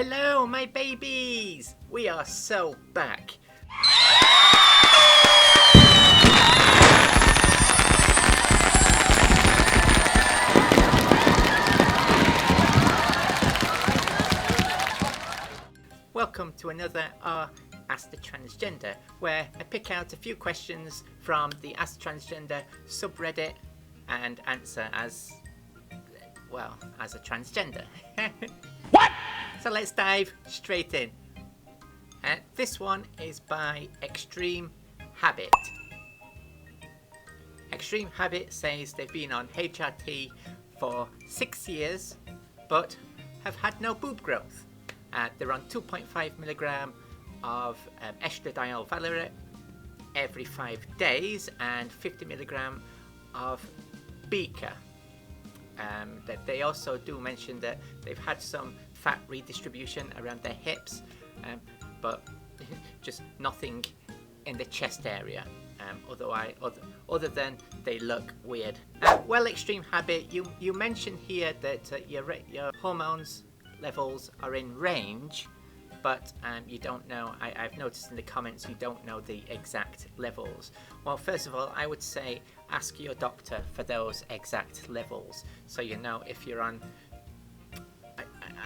Hello, my babies! We are so back. Welcome to another AskTransgender, where I pick out a few questions from the AskTransgender subreddit and answer as a transgender. What? So let's dive straight in. This one is by Extreme Habit. Extreme Habit says they've been on HRT for 6 years, but have had no boob growth. They're on 2.5 milligram of estradiol valerate every 5 days and 50 milligram of Beaker. That they also do mention that they've had some fat redistribution around their hips, but just nothing in the chest area. Other than they look weird. Well, Extreme Habit, you mentioned here that your hormones levels are in range, but you don't know. I've noticed in the comments you don't know the exact levels. Well, first of all, I would say ask your doctor for those exact levels, so you know if you're on.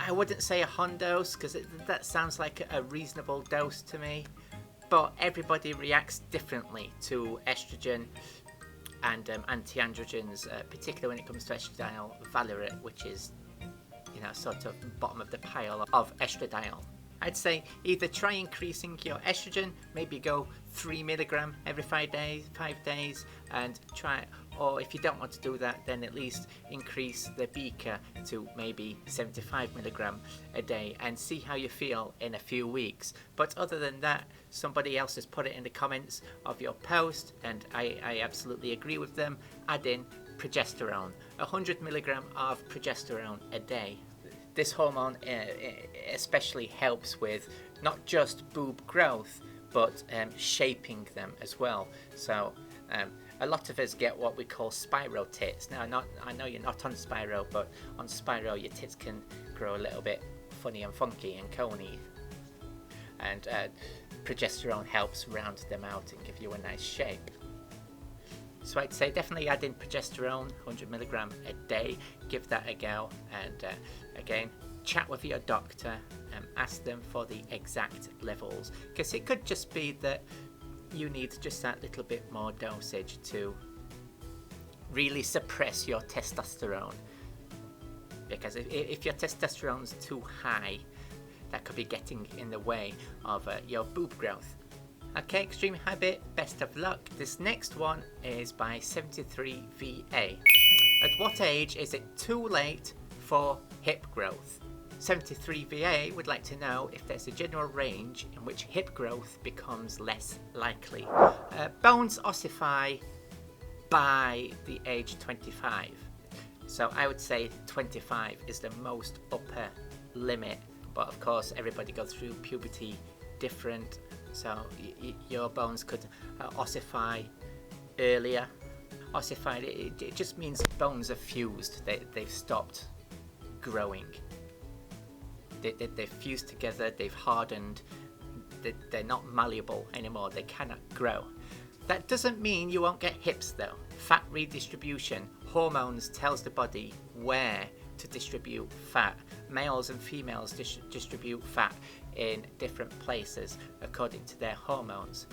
I wouldn't say a dose because that sounds like a reasonable dose to me, but everybody reacts differently to estrogen and anti-androgens, particularly when it comes to estradiol valerate, which is sort of bottom of the pile of estradiol. I'd say either try increasing your estrogen, maybe go 3 milligram every 5 days, and try, or if you don't want to do that, then at least increase the Beaker to maybe 75 milligram a day and see how you feel in a few weeks. But other than that, somebody else has put it in the comments of your post, and I absolutely agree with them. Add in progesterone, 100 milligram of progesterone a day. This hormone especially helps with not just boob growth, but shaping them as well. So a lot of us get what we call spiro tits. Now, I know you're not on spiro, but on spiro your tits can grow a little bit funny and funky and coney. And progesterone helps round them out and give you a nice shape. So I'd say definitely add in progesterone, 100 milligram a day. Give that a go, and again, chat with your doctor and ask them for the exact levels, because it could just be that you need just that little bit more dosage to really suppress your testosterone. Because if your testosterone's too high, that could be getting in the way of your boob growth. Okay, Extreme Habit, best of luck. This next one is by 73VA. At what age is it too late for hip growth? 73VA would like to know if there's a general range in which hip growth becomes less likely. Bones ossify by the age 25. So I would say 25 is the most upper limit. But of course, everybody goes through puberty different. So your bones could ossify earlier. Ossified, it just means bones are fused. They've stopped growing. They've fused together, they've hardened. They're not malleable anymore. They cannot grow. That doesn't mean you won't get hips though. Fat redistribution. Hormones tells the body where to distribute fat. Males and females distribute fat in different places according to their hormones,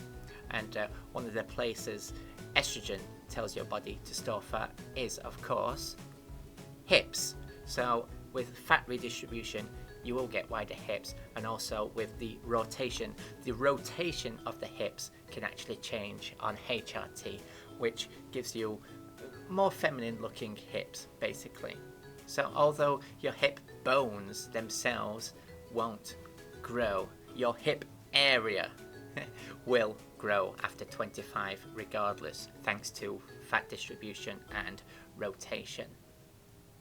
and one of the places estrogen tells your body to store fat is, of course, hips. So with fat redistribution you will get wider hips, and also with the rotation of the hips can actually change on HRT, which gives you more feminine looking hips basically. So although your hip bones themselves won't grow, your hip area will grow after 25 regardless, thanks to fat distribution and rotation.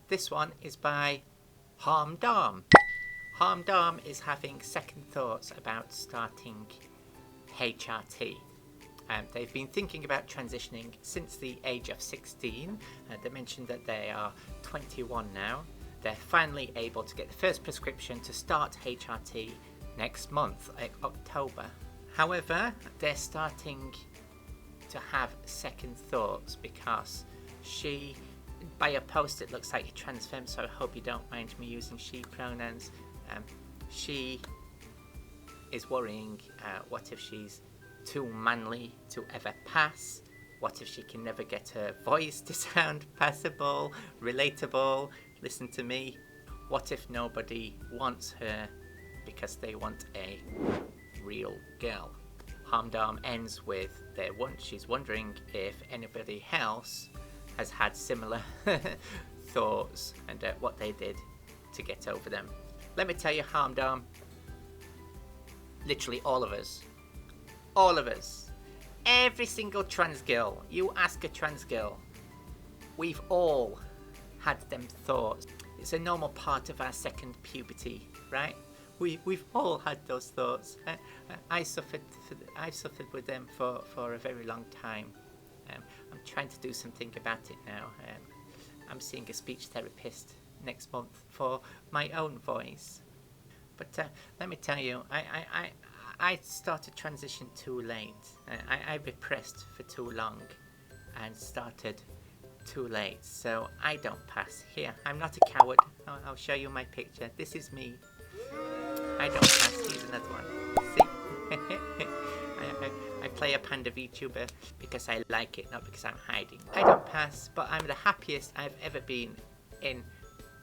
This one is by Harm Dom. Harm Dom is having second thoughts about starting HRT. They've been thinking about transitioning since the age of 16. They mentioned that they are 21 now, they're finally able to get the first prescription to start HRT next month, October. However, they're starting to have second thoughts because she, by a post it looks like a trans femme, so I hope you don't mind me using she pronouns. She is worrying, what if she's too manly to ever pass? What if she can never get her voice to sound passable, relatable? Listen to me. What if nobody wants her because they want a real girl? Harmdom ends with she's wondering if anybody else has had similar thoughts and what they did to get over them. Let me tell you, Harmdom, literally all of us, every single trans girl, you ask a trans girl, we've all had them thoughts. It's a normal part of our second puberty, right? We've all had those thoughts. I've suffered with them for a very long time. I'm trying to do something about it now. I'm seeing a speech therapist next month for my own voice. But let me tell you, I started transition too late. I repressed for too long and started too late, so I don't pass. Here, I'm not a coward. I'll show you my picture. This is me. I don't pass. Here's another one. See? I play a Panda VTuber because I like it, not because I'm hiding. I don't pass, but I'm the happiest I've ever been in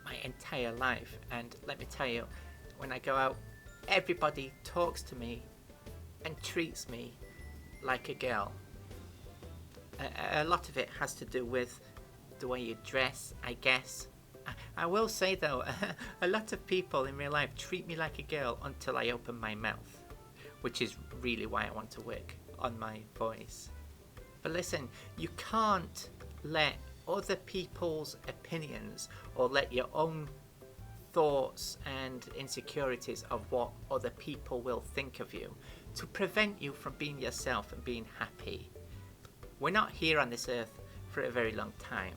my entire life. And let me tell you, when I go out, everybody talks to me and treats me like a girl. A lot of it has to do with the way you dress, I guess. I will say though, a lot of people in real life treat me like a girl until I open my mouth, which is really why I want to work on my voice. But listen, you can't let other people's opinions or let your own thoughts and insecurities of what other people will think of you to prevent you from being yourself and being happy. We're not here on this earth for a very long time.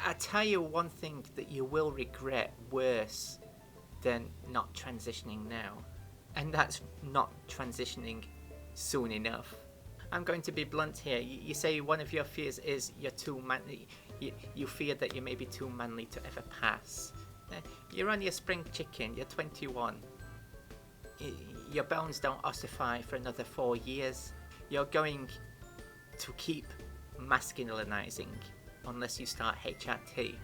I tell you one thing that you will regret worse than not transitioning now, and that's not transitioning soon enough. I'm going to be blunt here. You say one of your fears is you're too manly. You fear that you may be too manly to ever pass. You're on your spring chicken. You're 21. Your bones don't ossify for another 4 years. You're going to keep masculinizing unless you start HRT.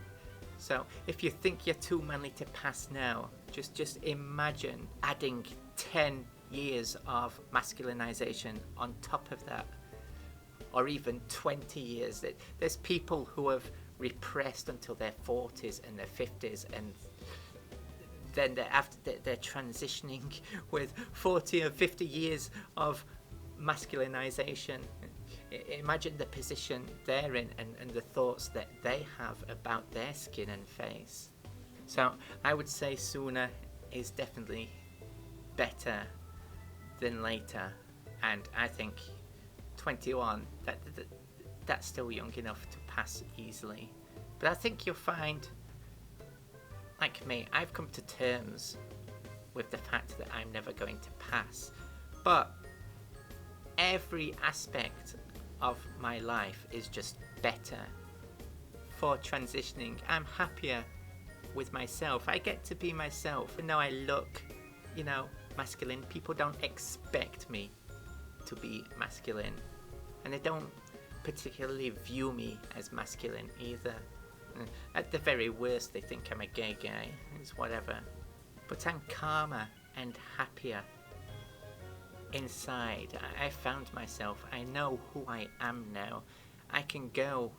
So if you think you're too manly to pass now, just imagine adding 10 years of masculinization on top of that, or even 20 years. There's people who have repressed until their 40s and their 50s, and then they're transitioning with 40 or 50 years of masculinization. Imagine the position they're in and the thoughts that they have about their skin and face. So I would say sooner is definitely better than later, and I think 21, that's still young enough to pass easily. But I think you'll find, like me, I've come to terms with the fact that I'm never going to pass. But every aspect of my life is just better for transitioning. I'm happier with myself. I get to be myself. And now I look, masculine. People don't expect me to be masculine, and they don't particularly view me as masculine either. At the very worst, they think I'm a gay guy. It's whatever. But I'm calmer and happier inside. I found myself. I know who I am now. I can go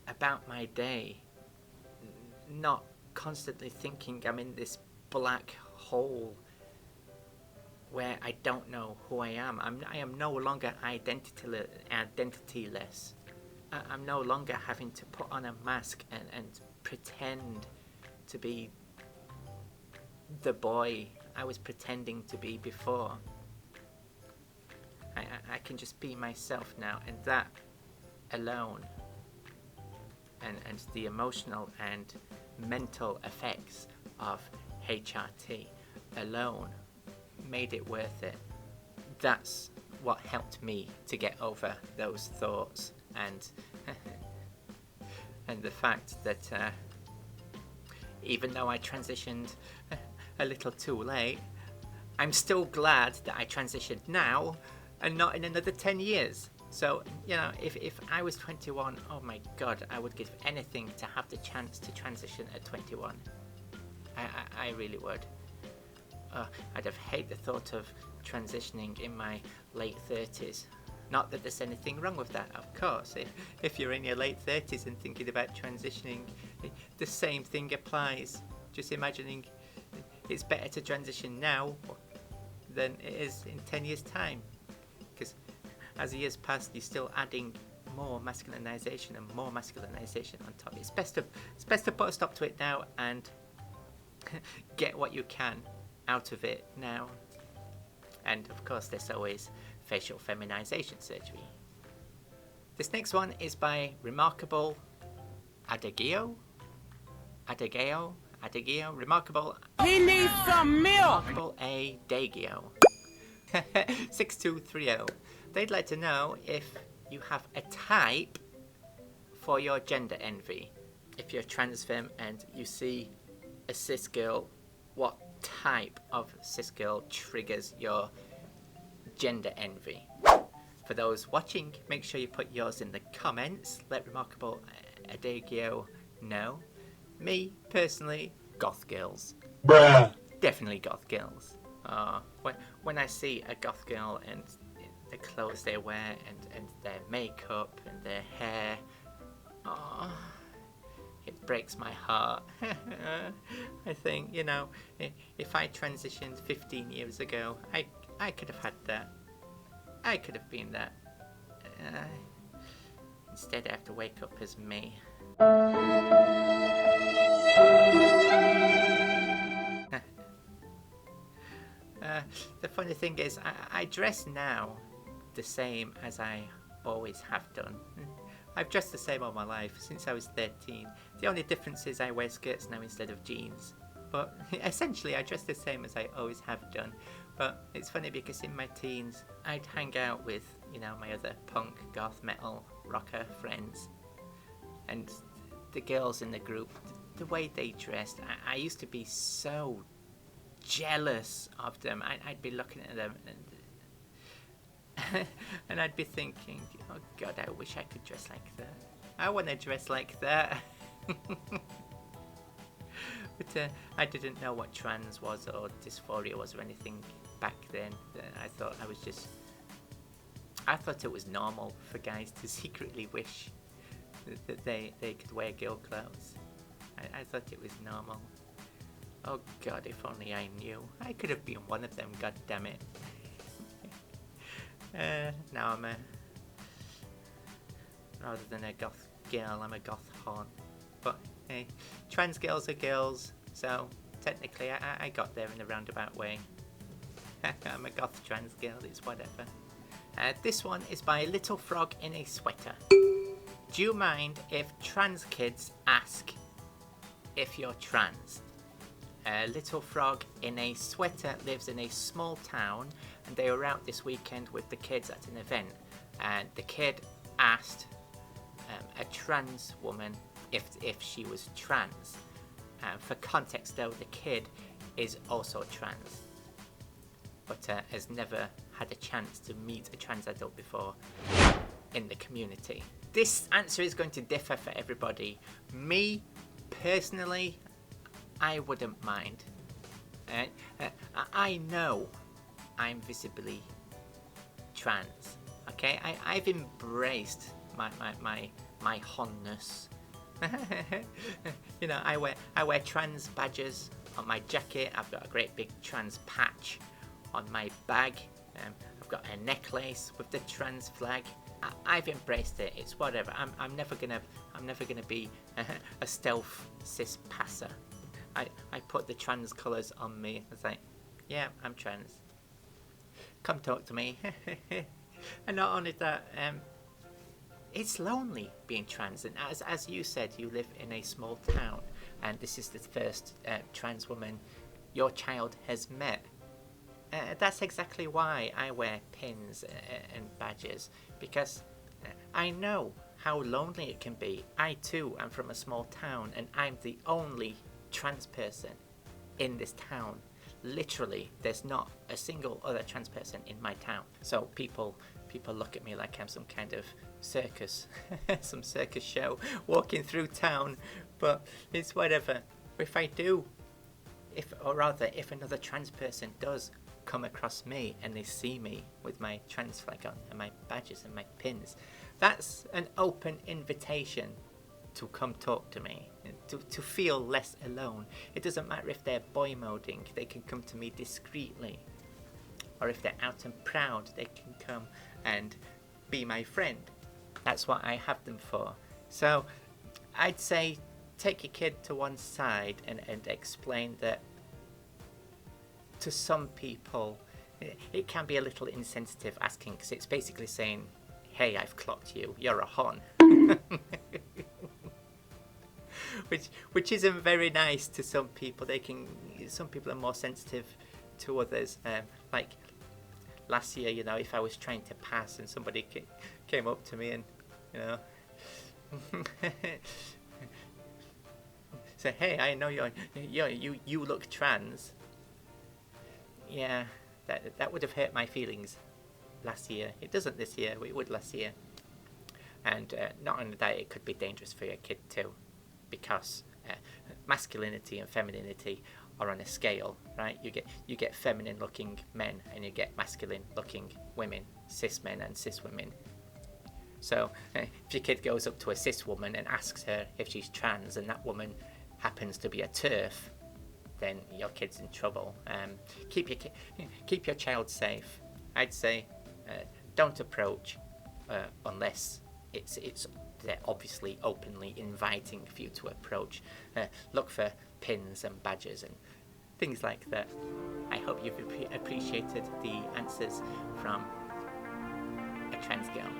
about my day not constantly thinking I'm in this black hole where I don't know who I am. I am no longer identityless. I'm no longer having to put on a mask and pretend to be the boy I was pretending to be before. I can just be myself now, and that alone, and the emotional and mental effects of HRT alone made it worth it. That's what helped me to get over those thoughts, and and the fact that even though I transitioned a little too late, I'm still glad that I transitioned now and not in another 10 years. So, you know, if I was 21, oh my god, I would give anything to have the chance to transition at 21. I really would. I'd have hated the thought of transitioning in my late 30s. Not that there's anything wrong with that, of course. If you're in your late 30s and thinking about transitioning, the same thing applies. Just imagining it's better to transition now than it is in 10 years' time. Because as the years pass, you're still adding more masculinization and more masculinization on top. It's best to put a stop to it now and get what you can out of it now. And of course, there's always facial feminization surgery. This next one is by Remarkable Adagio. Remarkable. He needs some milk. Remarkable Adagio. 6230. They'd like to know if you have a type for your gender envy. If you're trans femme and you see a cis girl, what type of cis girl triggers your gender envy? For those watching, make sure you put yours in the comments. Let Remarkable Adagio know. Me, personally, goth girls. Bruh. Definitely goth girls. When I see a goth girl and the clothes they wear and their makeup and their hair, it breaks my heart. I think, you know, if I transitioned 15 years ago, I could have had that. I could have been that. Instead, I have to wake up as me. The funny thing is, I dress now the same as I always have done. I've dressed the same all my life, since I was 13. The only difference is I wear skirts now instead of jeans. But essentially I dress the same as I always have done. But it's funny because in my teens, I'd hang out with, you know, my other punk, goth, metal, rocker friends. And the girls in the group, the way they dressed, I used to be so jealous of them. I'd be looking at them and I'd be thinking, oh god, I wish I could dress like that. I want to dress like that. But I didn't know what trans was or dysphoria was or anything back then. I thought it was normal for guys to secretly wish that they could wear girl clothes. I thought it was normal. Oh god, if only I knew. I could have been one of them, god damn it. Now I'm rather than a goth girl, I'm a goth horn. But hey, trans girls are girls, so technically I got there in a roundabout way. I'm a goth trans girl, it's whatever. This one is by Little Frog in a Sweater. Do you mind if trans kids ask if you're trans? Little Frog in a Sweater lives in a small town, and they were out this weekend with the kids at an event, and the kid asked a trans woman if she was trans. For context though, the kid is also trans, but has never had a chance to meet a trans adult before in the community. This answer is going to differ for everybody. Me, personally, I wouldn't mind. I know I'm visibly trans, okay? I've embraced my honness. You know, I wear trans badges on my jacket. I've got a great big trans patch on my bag. I've got a necklace with the trans flag. I've embraced it. It's whatever. I'm never gonna be a stealth cis passer. I put the trans colours on me. I was like, yeah, I'm trans. Come talk to me. And not only that, it's lonely being trans. And as you said, you live in a small town. and this is the first trans woman your child has met. That's exactly why I wear pins and badges, because I know how lonely it can be. I too am from a small town, and I'm the only trans person in this town. Literally, there's not a single other trans person in my town. So people look at me like I'm some kind of circus, some circus show walking through town. But it's whatever. If another trans person does come across me and they see me with my trans flag on and my badges and my pins, that's an open invitation to come talk to me, to feel less alone. It doesn't matter if they're boy moding, they can come to me discreetly, or if they're out and proud, they can come and be my friend. That's what I have them for. So I'd say take your kid to one side and explain that to some people it can be a little insensitive asking, because it's basically saying, hey, I've clocked you, you're a hon. which isn't very nice to some people. Some people are more sensitive to others. Like last year, if I was trying to pass and somebody came up to me and say, hey, I know you look trans. Yeah, that would have hurt my feelings last year. It doesn't this year, but it would last year. And not only that, it could be dangerous for your kid too, because masculinity and femininity are on a scale, right? You get feminine looking men and you get masculine looking women, cis men and cis women. So if your kid goes up to a cis woman and asks her if she's trans, and that woman happens to be a TERF, then your kid's in trouble. Keep your child safe. I'd say don't approach unless they're obviously openly inviting for you to approach. Look for pins and badges and things like that. I hope you've appreciated the answers from a trans girl.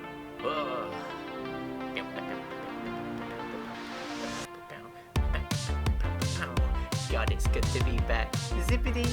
Oh. God, it's good to be back. Zippity!